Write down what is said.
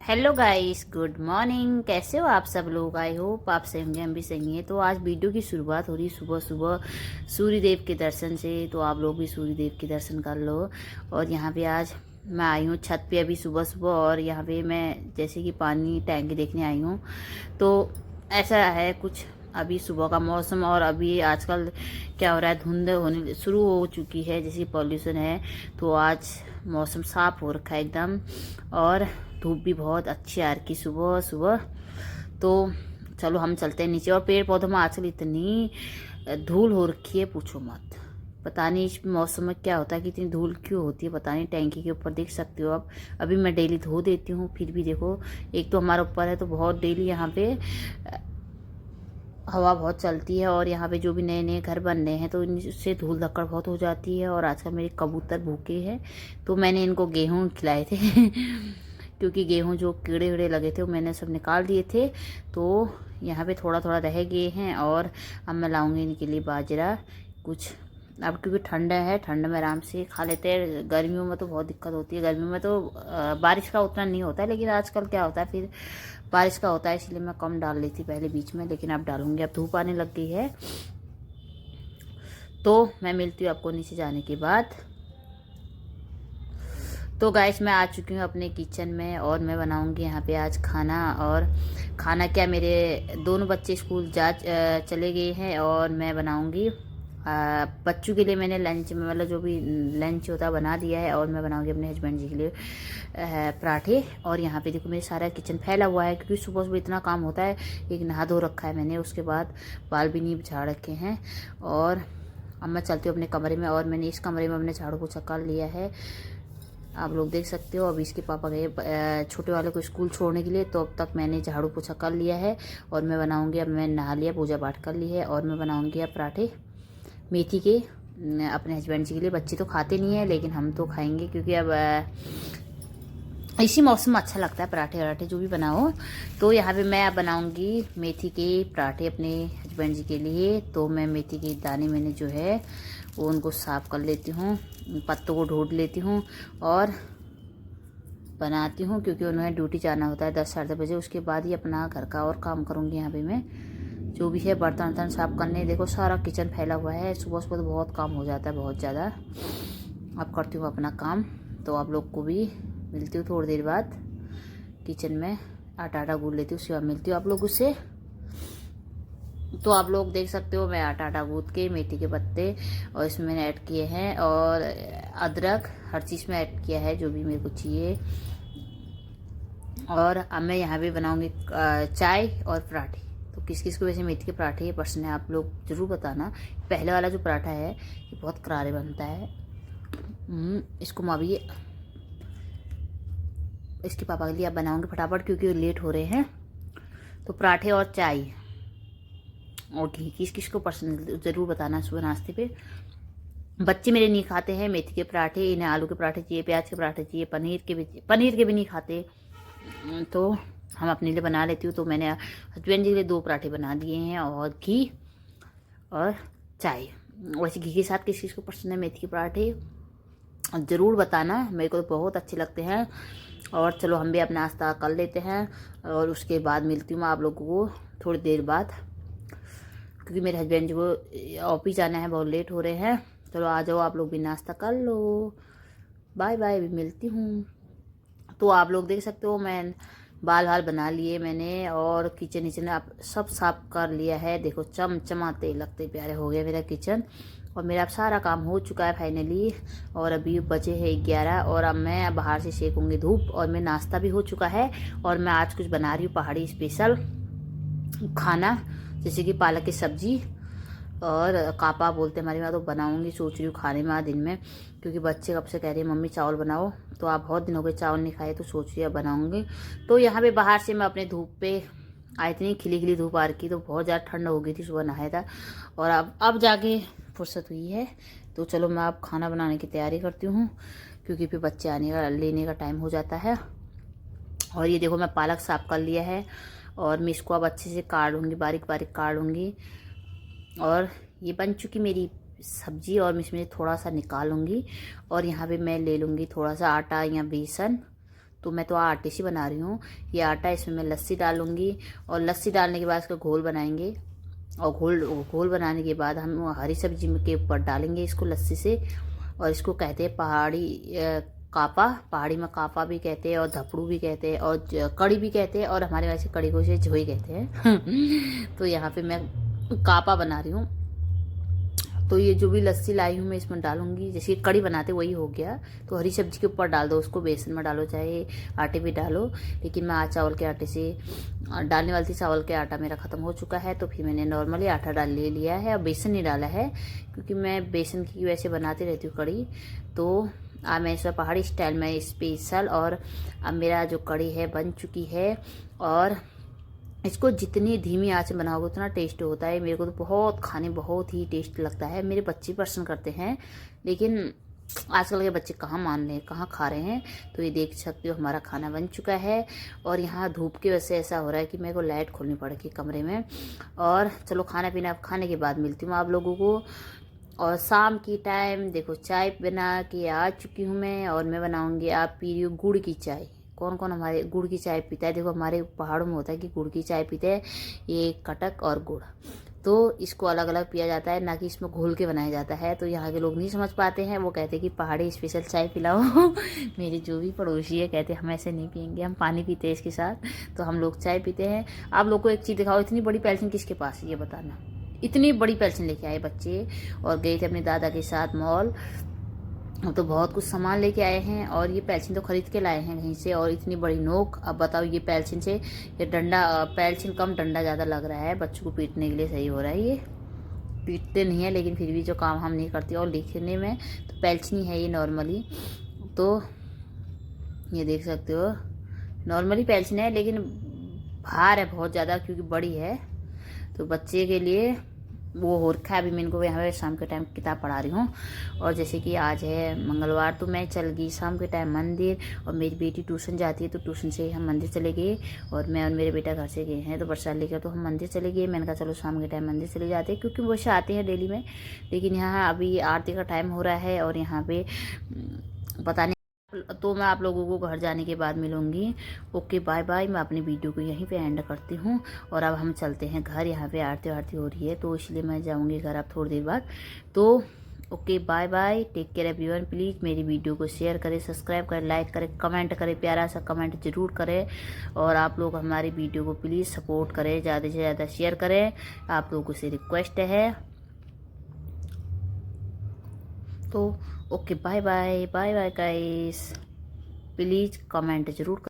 Hello guys, good morning. कैसे हो आप सब लोग? आई होप आप सही होंगे, हम भी सही हैं। तो आज वीडियो की शुरुआत हो रही है सुबह सुबह सूर्य देव के दर्शन से। तो आप लोग भी सूर्य देव के दर्शन कर लो। और यहाँ पे आज मैं आई हूँ छत पे अभी सुबह सुबह, और यहाँ पे मैं जैसे कि पानी टैंकी देखने आई हूँ। तो ऐसा है कुछ अभी सुबह का मौसम। और अभी आजकल क्या हो रहा है, धुंध होने शुरू हो चुकी है, जैसे पॉल्यूशन है। तो आज मौसम साफ हो रखा है एकदम, और धूप भी बहुत अच्छी आ रही सुबह सुबह। तो चलो हम चलते हैं नीचे। और पेड़ पौधों में आजकल इतनी धूल हो रखी है, पूछो मत। पता नहीं इस मौसम में क्या होता है कि इतनी धूल क्यों होती है, पता नहीं। टैंकी के ऊपर देख सकते हो आप, अभी मैं डेली धो देती हूँ, फिर भी देखो। एक तो हमारे ऊपर है तो बहुत डेली यहाँ पे हवा बहुत चलती है। और यहाँ पे जो भी नए नए घर बन रहे हैं तो इनसे धूल धक्कड़ बहुत हो जाती है। और आजकल मेरे कबूतर भूखे हैं, तो मैंने इनको गेहूँ खिलाए थे क्योंकि गेहूँ जो कीड़े वीड़े लगे थे वो मैंने सब निकाल दिए थे। तो यहाँ पे थोड़ा थोड़ा रह गए हैं। और अब मैं लाऊंगी इनके लिए बाजरा कुछ। अब क्योंकि ठंड है, ठंड में आराम से खा लेते हैं। गर्मियों में तो बहुत दिक्कत होती है। गर्मियों में तो बारिश का उतना नहीं होता है, लेकिन आजकल क्या होता है, फिर बारिश का होता है, इसलिए मैं कम डाल रही थी पहले बीच में, लेकिन अब डालूंगी। अब धूप आने लग गई है। तो मैं मिलती हूँ आपको नीचे जाने के बाद। तो गाइस, मैं आ चुकी हूँ अपने किचन में, और मैं बनाऊंगी यहाँ पे आज खाना। और खाना क्या, मेरे दोनों बच्चे स्कूल चले गए हैं, और मैं बनाऊंगी बच्चों के लिए। मैंने लंच में मतलब जो भी लंच होता है बना दिया है। और मैं बनाऊंगी अपने हस्बैंड जी के लिए पराठे। और यहाँ पे देखो मेरा सारा किचन फैला हुआ है, क्योंकि सुबह सुबह इतना काम होता है। एक नहा धो रखा है मैंने, उसके बाद बाल भी नहीं झाड़ रखे हैं। और अब मैं चलती हूँ अपने कमरे में, और मैंने इस कमरे में अपने झाड़ू पोछा कर लिया है, आप लोग देख सकते हो। अभी इसके पापा गए छोटे वाले को स्कूल छोड़ने के लिए, तो अब तक मैंने झाड़ू पोछा कर लिया है। और मैं बनाऊंगी, अब मैं नहा लिया, पूजा पाठ कर ली है, और मैं बनाऊंगी अब पराठे मेथी के अपने हस्बैंड जी के लिए। बच्चे तो खाते नहीं है, लेकिन हम तो खाएंगे, क्योंकि अब इसी मौसम में अच्छा लगता है पराठे वराठे जो भी बनाओ। तो यहाँ पे मैं अब बनाऊंगी मेथी के पराठे अपने हस्बैंड जी के लिए। तो मैं मेथी के दाने मैंने जो है वो उनको साफ कर लेती हूँ, पत्तों को ढूंढ लेती हूँ और बनाती हूँ, क्योंकि उन्हें ड्यूटी जाना होता है 10 साढ़े 10 बजे। उसके बाद ही अपना घर का और काम करूँगी। यहाँ पे मैं जो भी है बर्तन वर्तन साफ करने, देखो सारा किचन फैला हुआ है। सुबह सुबह तो बहुत काम हो जाता है, बहुत ज़्यादा। अब करती हूँ अपना काम, तो आप लोग को भी मिलती हूँ थोड़ी देर बाद। किचन में आटा गूंद लेती हूँ, उसके बाद मिलती हूँ आप लोगों से। तो आप लोग देख सकते हो, मैं आटा गूंद के मेथी के पत्ते और इसमें मैंने ऐड किए हैं, और अदरक हर चीज़ में ऐड किया है जो भी मेरे को चाहिए। और अब मैं यहाँ पे बनाऊंगी चाय और पराठे। तो किस किस को वैसे मेथी के पराठे पसंद है, आप लोग ज़रूर बताना। पहले वाला जो पराठा है ये बहुत करारे बनता है। इसको मैं अभी इसके पापा के लिए आप बनाऊंगी फटाफट, क्योंकि लेट हो रहे हैं। तो पराठे और चाय और घी किस किस को पसंद ज़रूर बताना सुबह नाश्ते पे। बच्चे मेरे नहीं खाते हैं मेथी के पराठे, इन्हें आलू के पराठे चाहिए, प्याज के पराठे चाहिए, पनीर के भी नहीं खाते। तो हम अपने लिए बना लेती हूँ। तो मैंने हस्बैंड जी के लिए 2 पराठे बना दिए हैं, और घी और चाय। वैसे घी के साथ किस किस को पसंद है मेथी के पराठे ज़रूर बताना, मेरे को तो बहुत अच्छे लगते हैं। और चलो हम भी अपना नाश्ता कर लेते हैं, और उसके बाद मिलती हूँ मैं आप लोगों को थोड़ी देर बाद, क्योंकि मेरे हस्बैंड जी को ऑफिस जाना है, बहुत लेट हो रहे हैं। चलो आ जाओ, आप लोग भी नाश्ता कर लो। बाय बाय, भी मिलती हूँ। तो आप लोग देख सकते हो, मैं बाल बना लिए मैंने, और किचन विचन आप सब साफ कर लिया है। देखो चमचमाते लगते प्यारे हो गया मेरा किचन। और मेरा अब सारा काम हो चुका है फाइनली। और अभी बजे है 11, और अब मैं बाहर से सेकूंगी धूप। और मैं नाश्ता भी हो चुका है, और मैं आज कुछ बना रही हूँ पहाड़ी स्पेशल खाना, जैसे कि पालक की सब्जी और कापा बोलते हैं हमारे यहाँ। तो बनाऊंगी, सोच रही हूँ खाने में आज दिन में, क्योंकि बच्चे कब से कह रहे हैं मम्मी चावल बनाओ। तो आप बहुत दिन हो गए चावल नहीं खाए, तो सोच रही है बनाऊंगी। तो यहाँ पे बाहर से मैं अपने धूप पे आई, इतनी खिली खिली धूप आ रखी, तो बहुत ज़्यादा ठंड हो गई थी, सुबह नहाया था। और अब जाके फुर्सत हुई है। तो चलो मैं अब खाना बनाने की तैयारी करती हूँ, क्योंकि फिर बच्चे आने का लेने का टाइम हो जाता है। और ये देखो मैं पालक साफ कर लिया है, और मैं इसको अब अच्छे से काट लूँगी, बारीक बारीक काट लूँगी। और ये बन चुकी मेरी सब्जी, और मैं इसमें थोड़ा सा निकालूंगी। और यहाँ पे मैं ले लूँगी थोड़ा सा आटा या बेसन, तो मैं तो आटे से बना रही हूँ। ये आटा, इसमें मैं लस्सी डालूंगी और लस्सी डालने के बाद इसका घोल बनाएंगे और घोल बनाने के बाद हम हरी सब्जी के ऊपर डालेंगे इसको लस्सी से। और इसको कहते हैं कापा, पहाड़ी में कापा भी कहते हैं और धपड़ू भी कहते हैं और कड़ी भी कहते हैं, और हमारे वैसे कड़ी को से झोई कहते हैं। तो यहाँ पे मैं कापा बना रही हूँ। तो ये जो भी लस्सी लाई हूँ मैं इसमें डालूंगी, जैसे कड़ी बनाते वही हो गया। तो हरी सब्जी के ऊपर डाल दो उसको, बेसन में डालो चाहे आटे भी डालो, लेकिन मैं आज चावल के आटे से डालने वाली थी। चावल के आटा मेरा ख़त्म हो चुका है, तो फिर मैंने नॉर्मली आटा डाल लिया है और बेसन नहीं डाला है, क्योंकि मैं बेसन की वैसे बनाती रहती हूँ कड़ी। तो आज मैं इसमें पहाड़ी स्टाइल में स्पेशल, और अब मेरा जो कड़ी है बन चुकी है। और इसको जितनी धीमी आंच में बनाओगे उतना टेस्ट होता है। मेरे को तो बहुत ही टेस्ट लगता है। मेरे बच्चे पसंद करते हैं, लेकिन आजकल के बच्चे कहाँ मान रहे हैं, कहाँ खा रहे हैं। तो ये देख सकते हो हमारा खाना बन चुका है। और यहाँ धूप की वजह से ऐसा हो रहा है कि मेरे को लाइट खोलनी पड़ेगी कमरे में। और चलो खाना पीना अब खाने के बाद मिलती हूँ आप लोगों को। और शाम की टाइम देखो चाय बना के आ चुकी हूँ मैं, और मैं बनाऊँगी, आप पी रही हूँ गुड़ की चाय। कौन कौन हमारे गुड़ की चाय पीता है? देखो हमारे पहाड़ों में होता है कि गुड़ की चाय पीते हैं, ये कटक और गुड़। तो इसको अलग अलग पिया जाता है, ना कि इसमें घोल के बनाया जाता है। तो यहाँ के लोग नहीं समझ पाते हैं, वो कहते हैं कि पहाड़ी स्पेशल चाय पिलाओ। मेरे जो भी पड़ोसी है कहते हैं हम ऐसे नहीं पियेंगे, हम पानी पीते हैं इसके साथ। तो हम लोग चाय पीते हैं। आप लोग को एक चीज़ दिखाओ, इतनी बड़ी पेल्सिन किसके पास है ये बताना। इतनी बड़ी पेल्सिन लेके आए बच्चे, और गए थे अपने दादा के साथ मॉल। तो बहुत कुछ सामान लेके आए हैं, और ये पेल्सिन तो खरीद के लाए हैं कहीं से। और इतनी बड़ी नोक, अब बताओ ये पेल्सिन से, ये डंडा, पेल्सिन कम डंडा ज़्यादा लग रहा है, बच्चों को पीटने के लिए सही हो रहा है। ये पीटते नहीं है, लेकिन फिर भी जो काम हम नहीं करते और लिखने में, तो पेल्सिन ही है ये नॉर्मली। तो ये देख सकते हो नॉर्मली पेल्सिन है, लेकिन भार है बहुत ज़्यादा क्योंकि बड़ी है। तो बच्चे के लिए वो हो रखा है। अभी मैं इनको यहाँ पे शाम के टाइम किताब पढ़ा रही हूँ। और जैसे कि आज है मंगलवार, तो मैं चल गई शाम के टाइम मंदिर, और मेरी बेटी ट्यूशन जाती है, तो ट्यूशन से हम मंदिर चले गए, और मैं और मेरे बेटा घर से गए हैं तो प्रसाद लेकर, तो हम मंदिर चले गए। मैंने कहा चलो शाम के टाइम मंदिर चले जाते हैं, क्योंकि वो से आते हैं डेली में। लेकिन यहाँ अभी आरती का टाइम हो रहा है, और यहाँ पे पता नहीं। तो मैं आप लोगों को घर जाने के बाद मिलूंगी। Okay bye bye. मैं अपनी वीडियो को यहीं पे एंड करती हूँ, और अब हम चलते हैं घर। यहाँ पे आरती हो रही है, तो इसलिए मैं जाऊँगी घर अब थोड़ी देर बाद। तो okay bye bye, take care everyone. Please मेरी वीडियो को शेयर करें, सब्सक्राइब करें, लाइक करें, कमेंट करें, प्यारा सा कमेंट जरूर करें। और आप लोग हमारी वीडियो को प्लीज़ सपोर्ट करें, ज़्यादा से ज़्यादा शेयर करें, आप लोगों से रिक्वेस्ट है। तो okay bye bye, bye bye guys. Please comment जरूर